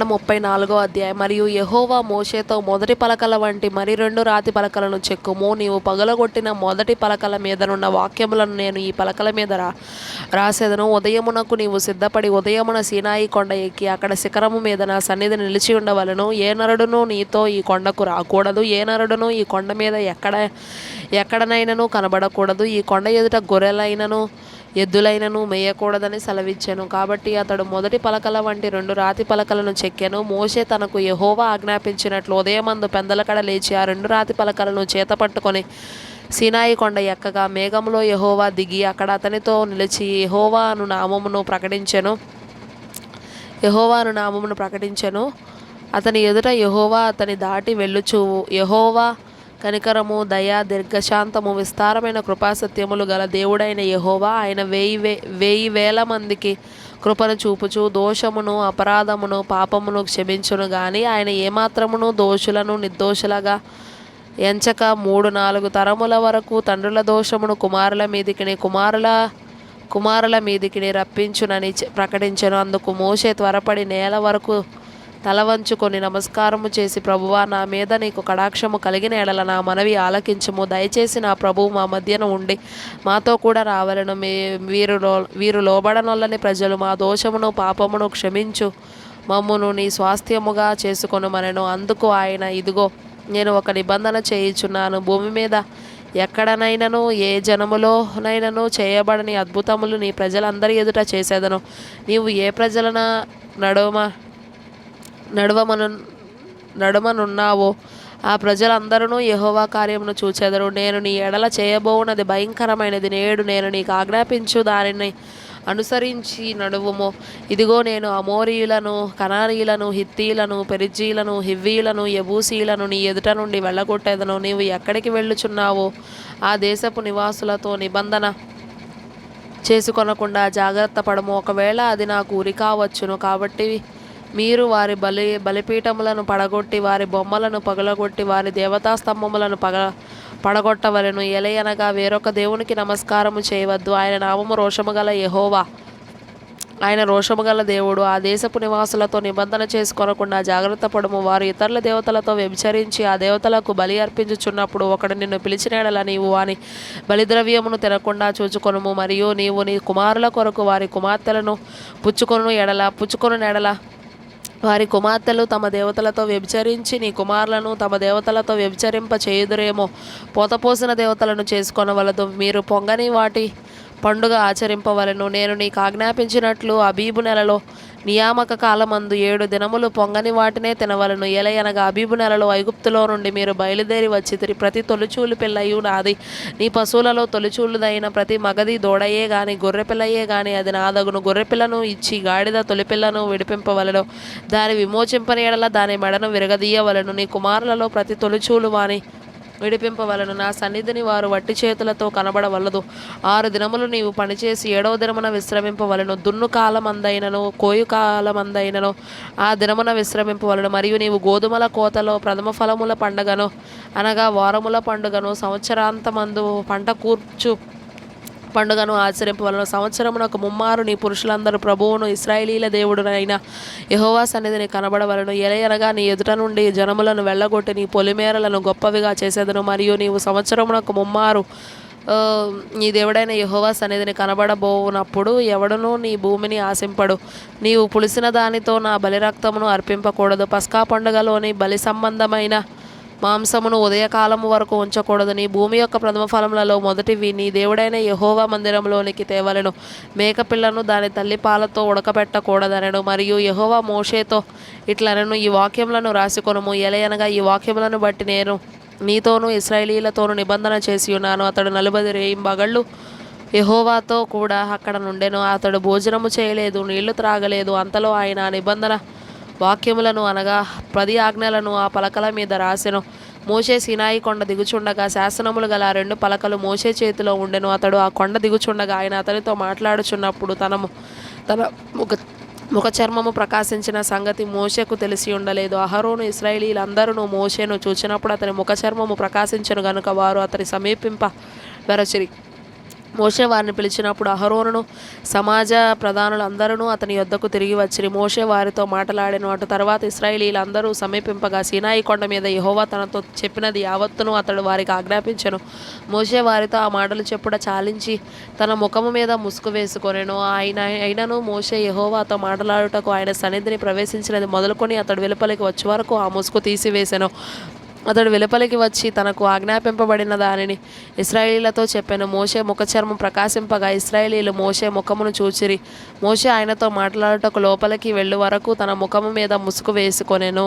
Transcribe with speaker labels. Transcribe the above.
Speaker 1: 34వ అధ్యాయం. మరియు యెహోవా మోషేతో, మొదటి పలకల వంటి మరి 2 రాతి పలకలను చెక్కుము. నీవు పగలగొట్టిన మొదటి పలకల మీదనున్న వాక్యములను నేను ఈ పలకల మీద రాసెదను. ఉదయమునకు నీవు సిద్ధపడి ఉదయమున సీనాయి కొండ ఎక్కి అక్కడ శిఖరము మీద నా సన్నిధి నిలిచి ఉండవలను. ఏ నరుడును నీతో ఈ కొండకు రాకూడదు. ఏ నరుడును ఈ కొండ మీద ఎక్కడనైనను కనబడకూడదు. ఈ కొండ ఎదుట గొర్రెలైనను ఎద్దులైనను మేయకూడదని సెలవిచ్చాను. కాబట్టి అతడు మొదటి పలకల వంటి 2 రాతి పలకలను చెక్కెను. మోషే తనకు యెహోవా ఆజ్ఞాపించినట్లు ఉదయమందు పెందలకడ లేచి ఆ 2 రాతి పలకలను చేత పట్టుకొని సీనాయి కొండ ఎక్కగా మేఘంలో యెహోవా దిగి అక్కడ అతనితో నిలిచి యెహోవా అను నామమును ప్రకటించెను. అతని ఎదుట యెహోవా అతని దాటి వెళ్ళుచు, యెహోవా కనికరము, దయ, దీర్ఘశాంతము, విస్తారమైన కృపాసత్యములు గల దేవుడైన యెహోవా, ఆయన 1000 మందికి కృపను చూపుచు దోషమును, అపరాధమును, పాపమును క్షమించును గాని ఆయన ఏమాత్రమును దోషులను నిర్దోషులుగా ఎంచక 3-4 తరముల వరకు తండ్రుల దోషమును కుమారుల మీదికిని రప్పించునని ప్రకటించెను. అందుకు మోషే త్వరపడి నేల వరకు తల వంచుకొని నమస్కారము చేసి, ప్రభువా, నా మీద నీకు కటాక్షము కలిగిన ఎడల నా మనవి ఆలకించుము. దయచేసి నా ప్రభువు మా మధ్యన ఉండి మాతో కూడా రావలను. వీరు లోబడనొల్లని ప్రజలు, మా దోషమును పాపమును క్షమించు, మమ్మును నీ స్వాస్థ్యముగా చేసుకొనుమనెను. అందుకు ఆయన, ఇదిగో నేను ఒక నిబంధన చేయుచున్నాను. భూమి మీద ఎక్కడనైనను ఏ జనములోనైనను చేయబడని అద్భుతములు నీ ప్రజలందరి ఎదుట చేసేదను. నీవు ఏ ప్రజలన నడుమనున్నావో ఆ ప్రజలందరూ యెహోవా కార్యమును చూచెదరు. నేను నీ ఎడల చేయబోవున్నది భయంకరమైనది. నేడు నేను నీకు ఆజ్ఞాపించు దానిని అనుసరించి నడువుము. ఇదిగో నేను అమోరీయులను, కనానీయులను, హిత్తీయులను, పెరిజ్జీయులను, హివ్వీయులను, యెబూసీయులను నీ ఎదుట నుండి వెళ్ళగొట్టేదను. నీవు ఎక్కడికి వెళ్ళుచున్నావో ఆ దేశపు నివాసులతో నిబంధన చేసుకొనకుండా జాగ్రత్త పడము. ఒకవేళ అది నాకు ఉరి కావచ్చును. కాబట్టి మీరు వారి బలిపీఠములను పడగొట్టి వారి బొమ్మలను పగలగొట్టి వారి దేవతాస్తంభములను పడగొట్టవలెను. ఎలయనగా వేరొక దేవునికి నమస్కారము చేయవద్దు. ఆయన నామము రోషముగల యెహోవా, ఆయన రోషముగల దేవుడు. ఆ దేశపు నివాసులతో నిబంధన చేసుకొనకుండా జాగ్రత్త పడము. వారు ఇతరుల దేవతలతో వ్యభిచరించి ఆ దేవతలకు బలి అర్పించుచున్నప్పుడు ఒకడు నిన్ను పిలిచిన ఎడల నీవు వాని బలిద్రవ్యమును తినకుండా చూచుకొనుము. మరియు నీవు నీ కుమారుల కొరకు వారి కుమార్తెలను పుచ్చుకొను ఎడల వారి కుమార్తెలు తమ దేవతలతో వ్యభిచరించి నీ కుమారులను తమ దేవతలతో వ్యభిచరింప చేయుదురేమో. పోతపోసిన దేవతలను చేసుకొనవలదు. మీరు పొంగని వాటి పండుగ ఆచరింపవలెను. నేను నీకు ఆజ్ఞాపించినట్లు అబీబు నెలలో నియామక కాలమందు 7 దినములు పొంగని వాటినే తినవలను. ఎలయనగా అబీబు నెలలో ఐగుప్తులో నుండి మీరు బయలుదేరి వచ్చితిరి. ప్రతి తొలిచూలు పిల్లయు నాది. నీ పశువులలో తొలిచూలుదైన ప్రతి మగది దూడయే గాని గొర్రెపిల్లయే గాని అది నాదగును. గొర్రెపిల్లను ఇచ్చి గాడిద తొలిపిల్లను విడిపింపవలను. దాని విమోచింపని ఎడల దాని మెడను విరగదీయవలను. నీ కుమారులలో ప్రతి తొలిచూలు వాని విడిపింపవలను. నా సన్నిధిని వారు వట్టి చేతులతో కనబడవలదు. 6 దినములు నీవు పనిచేసి 7వ దినమున విశ్రమింపవలను. దున్ను కాలమందైనను కోయు కాలమందైనను ఆ దినమున విశ్రమింపవలను. మరియు నీవు గోధుమల కోతలో ప్రథమ ఫలముల పండుగను అనగా వారముల పండుగను, సంవత్సరాంతమందు పంట కూర్చు పండుగను ఆచరింపవలను. సంవత్సరమునకు ముమ్మారు నీ పురుషులందరూ ప్రభువును ఇశ్రాయేలీల దేవుడునైన యెహోవా సన్నిధిని కనబడవలను. ఎలయనగా నీ ఎదుట నుండి జనములను వెళ్ళగొట్టి నీ పొలిమేరలను గొప్పవిగా చేసేదను. మరియు నీవు సంవత్సరమునకు ముమ్మారు నీ దేవుడైన యెహోవా సన్నిధిని కనబడబోనప్పుడు ఎవడునూ నీ భూమిని ఆశింపడు. నీవు పులిసిన దానితో నా బలిరక్తమును అర్పింపకూడదు. పస్కా పండుగలోని బలి సంబంధమైన మాంసమును ఉదయకాలము వరకు ఉంచకూడదు. నీ భూమి యొక్క ప్రథమ ఫలములలో మొదటివి నీ దేవుడైన యెహోవా మందిరంలోనికి తేవలెను. మేకపిల్లను దాని తల్లి పాలతో ఉడకబెట్టకూడదనెను. మరియు యెహోవా మోషేతో ఇట్లనెను, ఈ వాక్యములను రాసికొనుము. ఎలయనగా ఈ వాక్యములను బట్టి నేను నీతోనూ ఇశ్రాయేలీలతోనూ నిబంధన చేసి ఉన్నాను. అతడు 40 రేయింబగళ్ళు యెహోవాతో కూడా అక్కడ నుండెను. అతడు భోజనము చేయలేదు, నీళ్లు త్రాగలేదు. అంతలో ఆయన నిబంధన వాక్యములను అనగా 10 ఆజ్ఞలను ఆ పలకల మీద రాసెను. మోషే సీనాయి కొండ దిగుచుండగా శాసనములు గల 2 పలకలు మోషే చేతిలో ఉండెను. అతడు ఆ కొండ దిగుచుండగా ఆయన అతనితో మాట్లాడుచున్నప్పుడు తన ముఖ చర్మము ప్రకాశించిన సంగతి మోషేకు తెలిసి ఉండలేదు. అహరోను ఇశ్రాయేలీలందరూ మోషేను చూచినప్పుడు అతని ముఖ చర్మము ప్రకాశించెను గనుక వారు అతని సమీపింప వెరచిరి. మోషే వారిని పిలిచినప్పుడు అహరోనును సమాజ ప్రధానులందరూ అతని యొద్దకు తిరిగి వచ్చిరి. మోషే వారితో మాట్లాడెను. అటు తర్వాత ఇశ్రాయేలీయులందరూ సమీపింపగా సీనాయి కొండ మీద యెహోవా తనతో చెప్పినది యావత్తును అతడు వారికి ఆజ్ఞాపించెను. మోషే వారితో ఆ మాటలు చెప్పుట చాలించి తన ముఖము మీద ముసుగు వేసుకొనెను. అయినను మోషే యెహోవాతో మాట్లాడుటకు ఆయన సన్నిధిని ప్రవేశించినది మొదలుకొని అతడు వెలుపలికి వచ్చే వరకు ఆ ముసుగు తీసివేసెను. అతడు వెలుపలికి వచ్చి తనకు ఆజ్ఞాపింపబడిన దానిని ఇశ్రాయేలీయులతో చెప్పెను. మోషే ముఖచర్మం ప్రకాశింపగా ఇశ్రాయేలీయులు మోషే ముఖమును చూచిరి. మోషే ఆయనతో మాట్లాడుటకు లోపలికి వెళ్ళు వరకు తన ముఖము మీద ముసుగు వేసుకొనెను.